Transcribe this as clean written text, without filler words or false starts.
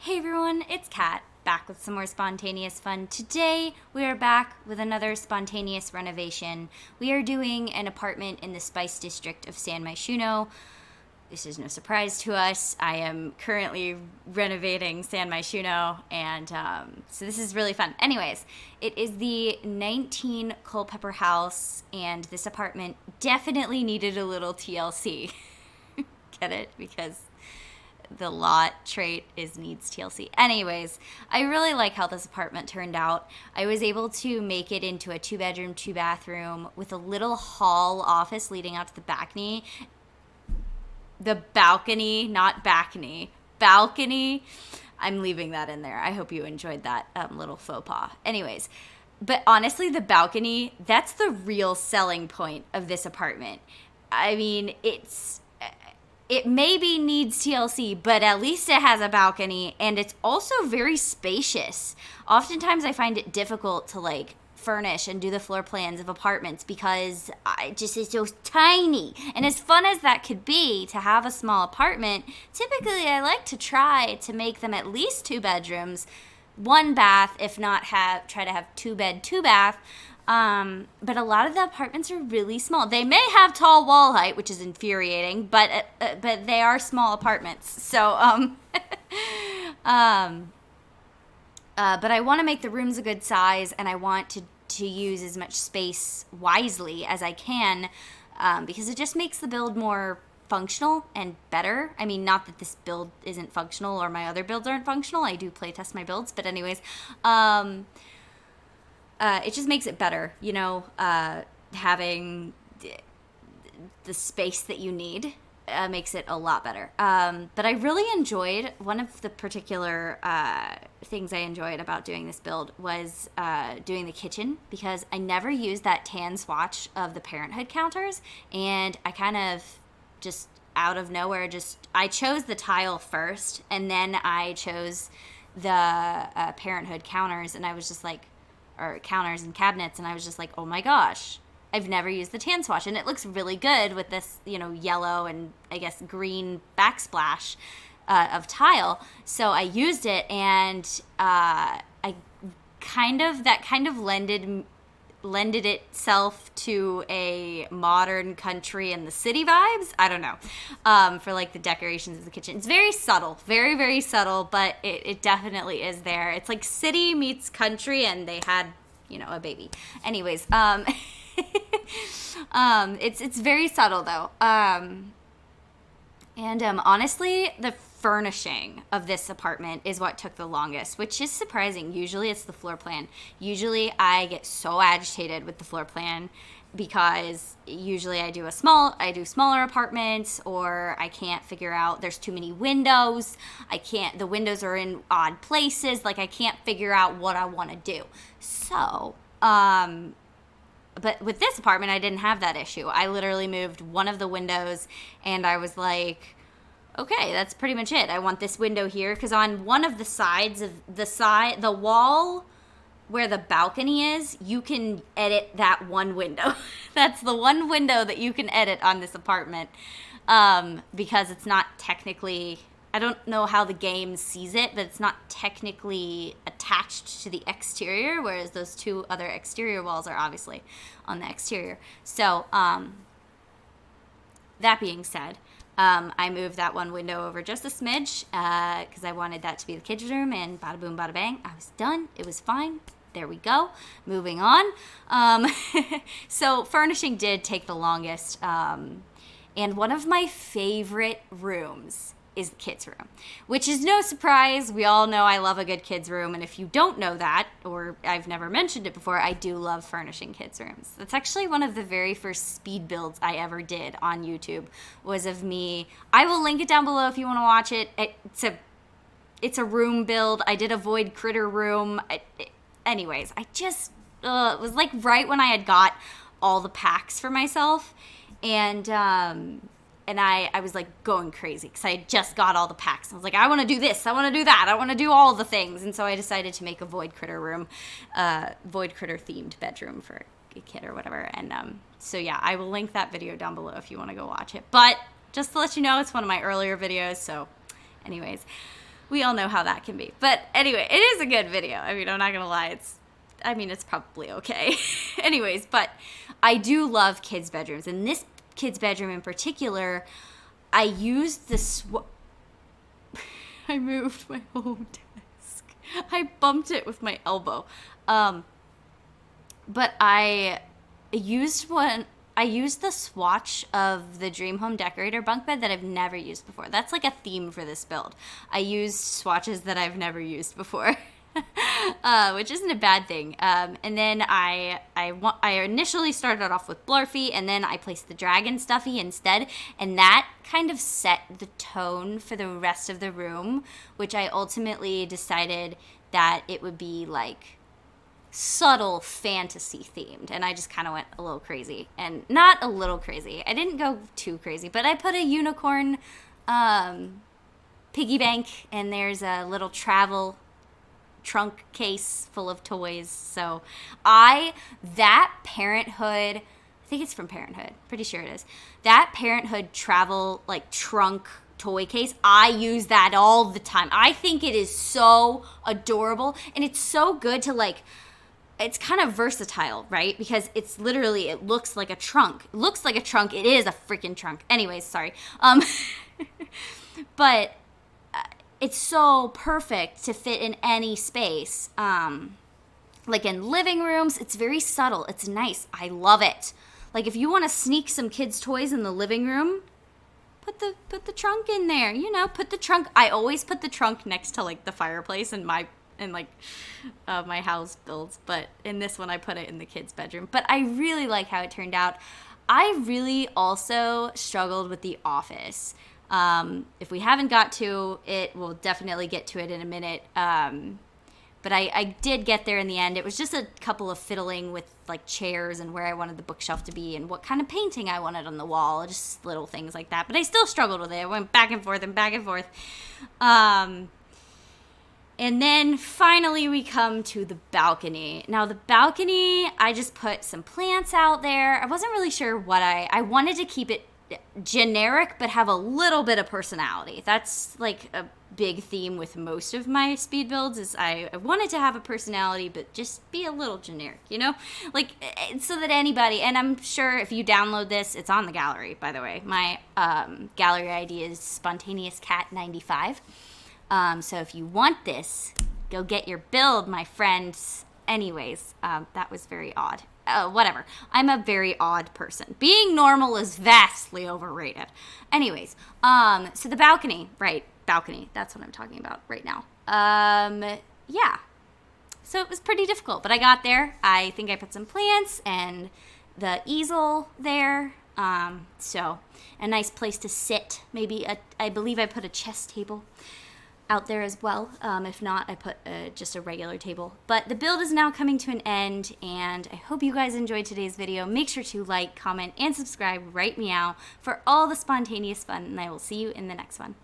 Hey everyone, it's Kat, back with some more spontaneous fun. Today we are back with another spontaneous renovation. We are doing an apartment in the Spice District of San Myshuno. This is no surprise to us. I am currently renovating San Myshuno, and so this is really fun. Anyways, it is the 19 Culpeper house, and this apartment definitely needed a little TLC. Get it? Because the lot trait needs TLC. Anyways, I really like how this apartment turned out. I was able to make it into a 2-bedroom, 2-bathroom with a little hall office leading out to the balcony. The balcony, not balcony. Balcony. I'm leaving that in there. I hope you enjoyed that little faux pas. Anyways, but honestly, the balcony, that's the real selling point of this apartment. I mean, it maybe needs TLC, but at least it has a balcony, and it's also very spacious. Oftentimes I find it difficult to furnish and do the floor plans of apartments because it's so tiny. And as fun as that could be to have a small apartment, typically I like to try to make them at least 2 bedrooms, 1 bath, if not try to have 2-bed, 2-bath. But a lot of the apartments are really small. They may have tall wall height, which is infuriating, but they are small apartments. So, but I want to make the rooms a good size, and I want to use as much space wisely as I can, because it just makes the build more functional and better. I mean, not that this build isn't functional or my other builds aren't functional. I do play test my builds, but anyways, it just makes it better, having the space that you need makes it a lot better. But I really enjoyed, one of the particular things I enjoyed about doing this build was doing the kitchen, because I never used that tan swatch of the Parenthood counters, and I kind of just out of nowhere I chose the tile first, and then I chose the Parenthood counters, and I was just like, or counters and cabinets, and I was just like, oh my gosh, I've never used the tan swatch, and it looks really good with this, yellow and I guess green backsplash of tile. So I used it, and that kind of lended itself to a modern country and the city vibes. I don't know, for the decorations of the kitchen. It's very subtle, very, very subtle, but it definitely is there. It's like city meets country, and they had, a baby. Anyways, it's very subtle though. And honestly, the furnishing of this apartment is what took the longest, which is surprising. Usually it's the floor plan. Usually I get so agitated with the floor plan because usually I do smaller apartments, or I can't figure out, there's too many windows. The windows are in odd places. I can't figure out what I want to do. So, but with this apartment, I didn't have that issue. I literally moved one of the windows, and I was like, okay, that's pretty much it. I want this window here, because on one of the sides of the wall where the balcony is, you can edit that one window. That's the one window that you can edit on this apartment, because it's not technically, I don't know how the game sees it, but it's not technically attached to the exterior, whereas those 2 other exterior walls are obviously on the exterior. So, that being said, I moved that one window over just a smidge, because I wanted that to be the kids' room, and bada boom, bada bang, I was done. It was fine. There we go. Moving on. So furnishing did take the longest, and one of my favorite rooms is the kids' room, which is no surprise. We all know I love a good kids' room, and if you don't know that, or I've never mentioned it before, I do love furnishing kids' rooms. That's actually one of the very first speed builds I ever did on YouTube, was of me. I will link it down below if you want to watch it. It's a room build. I did a void critter room. Anyways, I just, it was right when I had got all the packs for myself, and I was going crazy because I had just got all the packs. I was like, I want to do this, I want to do that, I want to do all the things. And so I decided to make a void critter room, void critter themed bedroom for a kid or whatever. And so yeah, I will link that video down below if you want to go watch it. But just to let you know, it's one of my earlier videos. So anyways, we all know how that can be. But anyway, it is a good video. I mean, I'm not gonna lie, it's probably okay. Anyways, but I do love kids' bedrooms. And this kid's bedroom in particular, I used the I moved my whole desk. I bumped it with my elbow. But I used the swatch of the Dream Home Decorator bunk bed that I've never used before. That's like a theme for this build. I used swatches that I've never used before. Which isn't a bad thing. And then I initially started off with Blurfy, and then I placed the Dragon Stuffy instead, and that kind of set the tone for the rest of the room, which I ultimately decided that it would be like subtle fantasy themed, and I just kind of went a little crazy. And not a little crazy, I didn't go too crazy, but I put a unicorn piggy bank, and there's a little travel trunk case full of toys. So that Parenthood, I think it's from Parenthood, pretty sure it is, that Parenthood travel like trunk toy case, I use that all the time. I think it is so adorable, and it's so good to like, it's kind of versatile, right? Because it's literally, it looks like a trunk. It looks like a trunk. It is a freaking trunk. Anyways, sorry. But it's so perfect to fit in any space. Like in living rooms, it's very subtle. It's nice. I love it. Like if you want to sneak some kids' toys in the living room, put the trunk in there. You know, put the trunk. I always put the trunk next to like the fireplace in my house builds, but in this one I put it in the kids' bedroom. But I really like how it turned out. I really also struggled with the office. If we haven't got to it, we'll definitely get to it in a minute. But I did get there in the end. It was just a couple of fiddling with like chairs and where I wanted the bookshelf to be and what kind of painting I wanted on the wall, just little things like that. But I still struggled with it. I went back and forth and back and forth. And then finally we come to the balcony. Now the balcony, I just put some plants out there. I wasn't really sure what I wanted to keep it generic but have a little bit of personality. That's like a big theme with most of my speed builds, is I wanted to have a personality but just be a little generic, you know? Like, so that anybody, and I'm sure if you download this, it's on the gallery, by the way. My gallery ID is spontaneouscat95. So if you want this, go get your build, my friends. Anyways, that was very odd. Whatever. I'm a very odd person. Being normal is vastly overrated. Anyways, so the balcony, right? Balcony. That's what I'm talking about right now. Yeah. So it was pretty difficult, but I got there. I think I put some plants and the easel there. So a nice place to sit. Maybe I believe I put a chess table out there as well. If not, I put just a regular table. But the build is now coming to an end, and I hope you guys enjoyed today's video. Make sure to like, comment, and subscribe right meow for all the spontaneous fun, and I will see you in the next one.